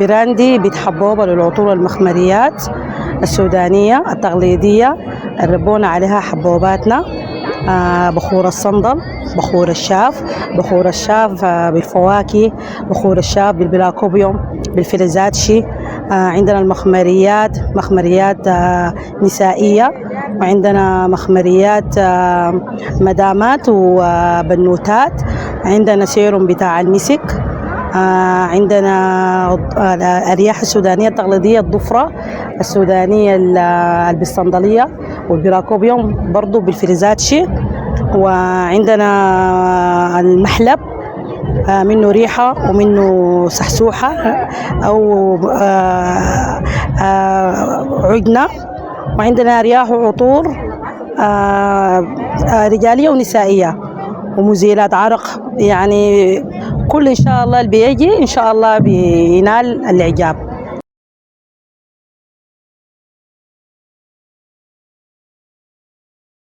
براندي بيت حبوبة للعطور المخمريات السودانية التقليدية، ربونا عليها حبوباتنا. بخور الصندل، بخور الشاف، بخور الشاف بالفواكه، بخور الشاف بالبلاكوبيوم، بالفلزاتشي. عندنا المخمريات، مخمريات نسائية، وعندنا مخمريات مدامات وبنوتات. عندنا سيروم بتاع المسك. عندنا الأرياح السودانية التقليدية، الضفرة السودانية بالصندلية والبراكوبيوم برضو بالفريزاتشي. وعندنا المحلب منه ريحة ومنه سحسوحة أو عجنة. وعندنا رياح وعطور رجالية ونسائية ومزيلات عرق، يعني كل إن شاء الله اللي بيجي إن شاء الله بينال الإعجاب.